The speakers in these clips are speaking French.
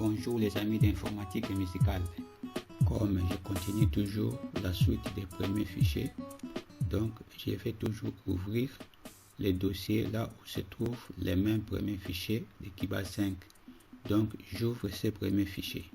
Bonjour les amis d'informatique et musicale. Comme je continue toujours la suite des premiers fichiers, donc je vais toujours ouvrir les dossiers là où se trouvent les mêmes premiers fichiers de Kibal 5. Donc j'ouvre ces premiers fichiers.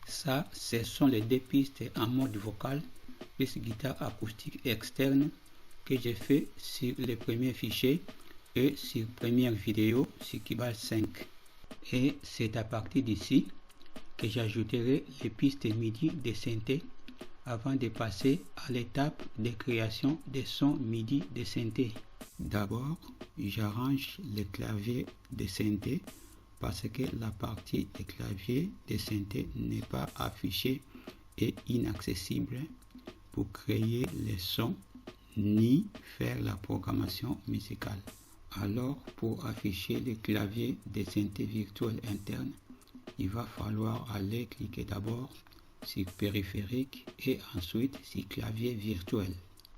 Ça, ce sont les deux pistes en mode vocal plus guitare acoustique externe que j'ai fait sur les premiers fichiers et sur première vidéo sur Kibal 5. Et c'est à partir d'ici que j'ajouterai les pistes MIDI de synthé avant de passer à l'étape de création des sons MIDI de synthé. D'abord, j'arrange le clavier de synthé parce que la partie des claviers de synthé n'est pas affichée et inaccessible pour créer les sons ni faire la programmation musicale. Alors, pour afficher le clavier de synthé virtuel interne, il va falloir aller cliquer d'abord sur périphérique et ensuite sur clavier virtuel.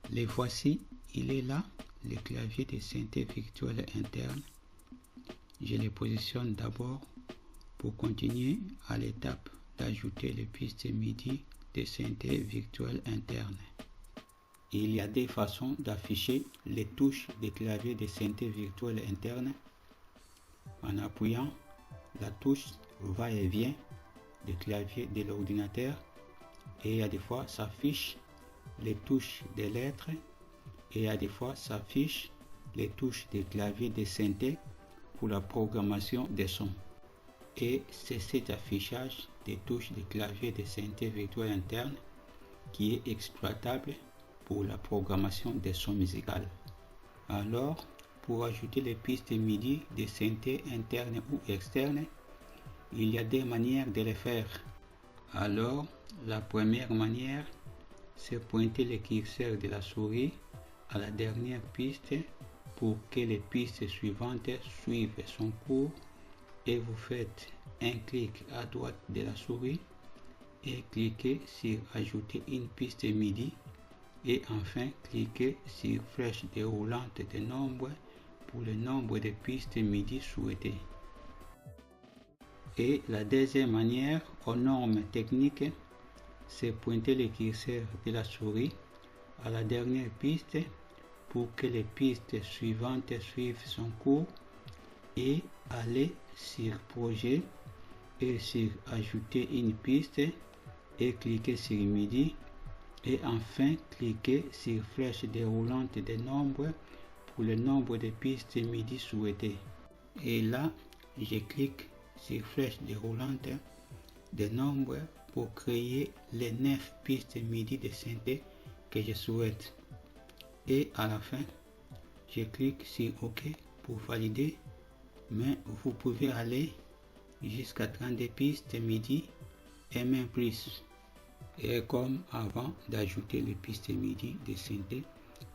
Les voici, il est là, le clavier de synthé virtuel interne. Je les positionne d'abord pour continuer à l'étape d'ajouter les pistes MIDI de synthé virtuel interne. Il y a des façons d'afficher les touches des claviers de synthé virtuel interne en appuyant la touche va et vient du clavier de l'ordinateur, et il y a des fois s'affiche les touches des lettres et il y a des fois s'affiche les touches des claviers de synthé pour la programmation des sons. Et c'est cet affichage des touches des claviers de synthé virtuel interne qui est exploitable pour la programmation des sons musicaux. Alors, pour ajouter les pistes MIDI de synthé interne ou externe, il y a des manières de le faire. Alors, la première manière, c'est pointer le curseur de la souris à la dernière piste pour que les pistes suivantes suivent son cours, et vous faites un clic à droite de la souris et cliquez sur ajouter une piste MIDI et enfin cliquez sur flèche déroulante de nombre pour le nombre de pistes MIDI souhaitées. Et la deuxième manière, aux normes techniques, c'est pointer le curseur de la souris à la dernière piste pour que les pistes suivantes suivent son cours et aller sur projet et sur ajouter une piste et cliquer sur MIDI et enfin cliquer sur flèche déroulante des nombres pour le nombre de pistes MIDI souhaitées. Et là, je clique sur flèche déroulante des nombres pour créer les 9 pistes MIDI de synthé que je souhaite. Et à la fin, je clique sur OK pour valider, mais vous pouvez aller jusqu'à 32 pistes MIDI et même plus. Et comme avant d'ajouter les pistes MIDI de synthé,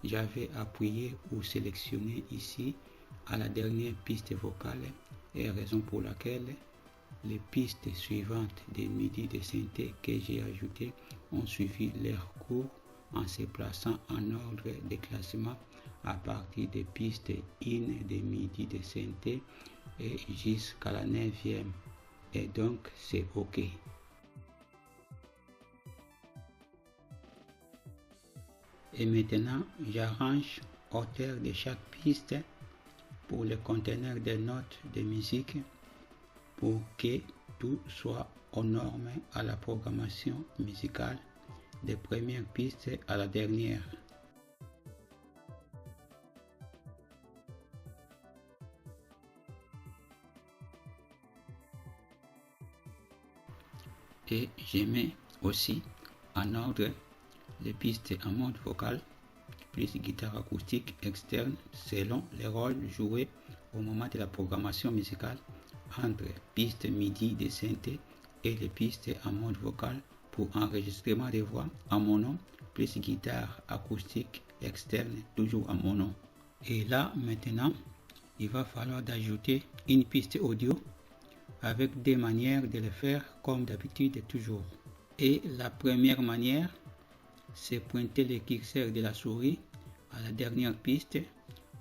j'avais appuyé ou sélectionné ici à la dernière piste vocale, et raison pour laquelle les pistes suivantes des MIDI de synthé que j'ai ajoutées ont suivi leur cours en se plaçant en ordre de classement à partir des pistes 1 des MIDI de synthé et jusqu'à la 9e. Et donc c'est OK. Et maintenant, j'arrange hauteur de chaque piste pour le conteneur des notes de musique pour que tout soit aux normes à la programmation musicale des premières pistes à la dernière. Et je mets aussi en ordre les pistes en mode vocal plus guitare acoustique externe selon les rôles joués au moment de la programmation musicale entre pistes MIDI de synthé et les pistes en mode vocal pour enregistrement de voix en mono plus guitare acoustique externe toujours en mono. Et là maintenant, il va falloir d'ajouter une piste audio avec des manières de le faire comme d'habitude toujours. Et la première manière, c'est pointer le curseur de la souris à la dernière piste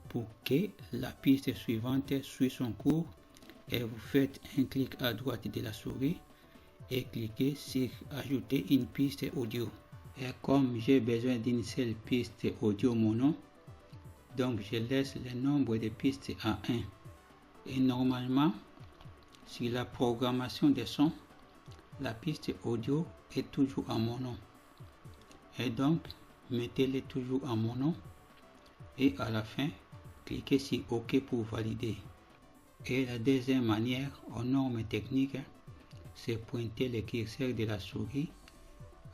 pour que la piste suivante suive son cours, et vous faites un clic à droite de la souris et cliquez sur ajouter une piste audio. Et comme j'ai besoin d'une seule piste audio mono, donc je laisse le nombre de pistes à 1. Et normalement, sur la programmation des sons, la piste audio est toujours en mono. Et donc, mettez-les toujours en mono. Et à la fin, cliquez sur OK pour valider. Et la deuxième manière, aux normes techniques, c'est pointer le curseur de la souris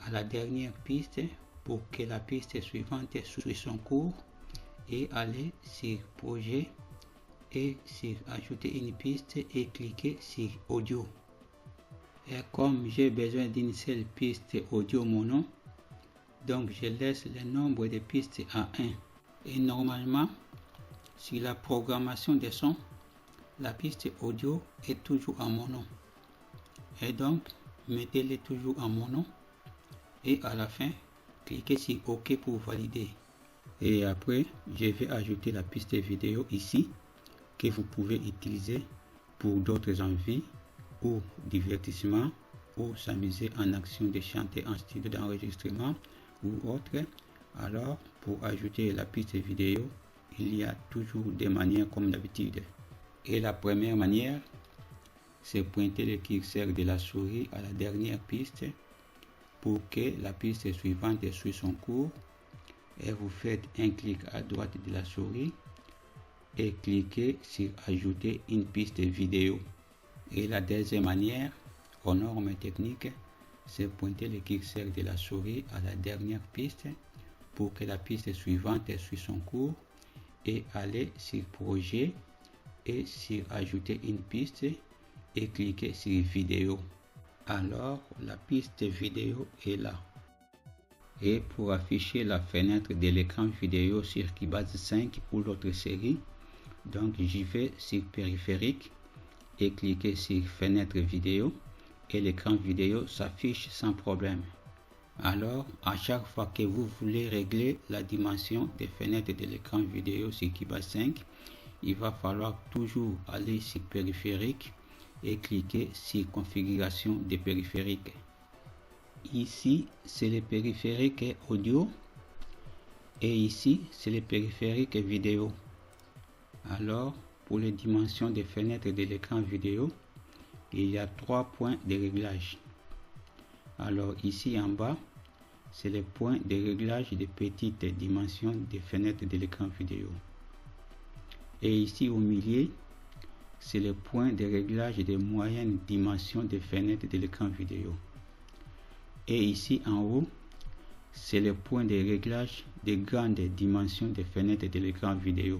à la dernière piste pour que la piste suivante suive son cours, et aller sur projet et sur ajouter une piste et cliquer sur audio. Et comme j'ai besoin d'une seule piste audio mono, donc je laisse le nombre de pistes à 1. Et normalement, sur la programmation des sons, la piste audio est toujours en mono. Et donc, mettez-les toujours en mono. Et à la fin, cliquez sur OK pour valider. Et après, je vais ajouter la piste vidéo ici, que vous pouvez utiliser pour d'autres envies ou divertissement, ou s'amuser en action de chanter en studio d'enregistrement ou autre. Alors, pour ajouter la piste vidéo, il y a toujours des manières comme d'habitude. Et la première manière, c'est pointer le curseur de la souris à la dernière piste pour que la piste suivante suive son cours, et vous faites un clic à droite de la souris et cliquez sur ajouter une piste vidéo. Et la deuxième manière, aux normes techniques, c'est pointer le curseur de la souris à la dernière piste pour que la piste suivante suive son cours, et aller sur projet et sur ajouter une piste et cliquer sur vidéo. Alors la piste vidéo est là. Et pour afficher la fenêtre de l'écran vidéo sur Keybase 5 ou l'autre série, donc j'y vais sur périphérique et cliquer sur fenêtre vidéo, et l'écran vidéo s'affiche sans problème. Alors, à chaque fois que vous voulez régler la dimension des fenêtres de l'écran vidéo sur Keybase 5, il va falloir toujours aller sur périphérique et cliquer sur configuration des périphériques. Ici, c'est le périphérique audio et ici, c'est le périphérique vidéo. Alors, pour les dimensions des fenêtres de l'écran vidéo, il y a 3 points de réglage. Alors ici en bas, c'est le point de réglage des petites dimensions des fenêtres de l'écran vidéo. Et ici au milieu, c'est le point de réglage des moyennes dimensions des fenêtres de l'écran vidéo. Et ici en haut, c'est le point de réglage des grandes dimensions des fenêtres de l'écran vidéo.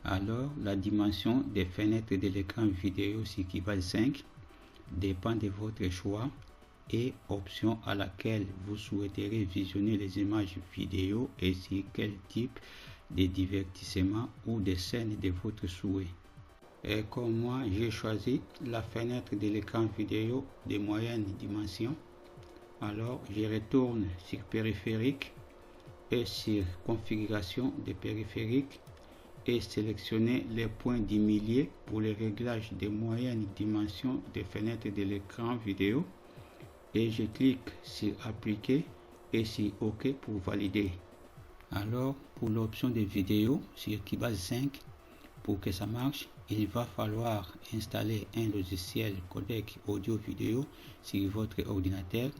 Alors, la dimension des fenêtres de l'écran vidéo sur Keybase 5 dépend de votre choix et option à laquelle vous souhaiterez visionner les images vidéo et sur quel type de divertissement ou de scène de votre souhait. Et comme moi, j'ai choisi la fenêtre de l'écran vidéo de moyenne dimension, alors je retourne sur périphérique et sur configuration des périphériques et sélectionner les points du milieu pour le réglage des moyennes dimensions des fenêtres de l'écran vidéo, et je clique sur appliquer et sur OK pour valider. Alors pour l'option de vidéo sur Keybase 5, pour que ça marche, il va falloir installer un logiciel codec audio vidéo sur votre ordinateur,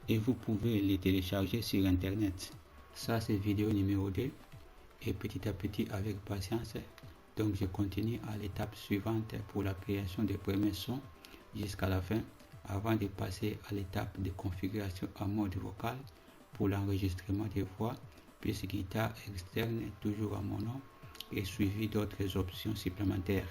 et vous pouvez le télécharger sur internet. Ça c'est vidéo numéro 2. Et petit à petit, avec patience, donc je continue à l'étape suivante pour la création des premiers sons jusqu'à la fin, avant de passer à l'étape de configuration en mode vocal pour l'enregistrement des voix, plus guitare externe toujours à mon nom, et suivi d'autres options supplémentaires.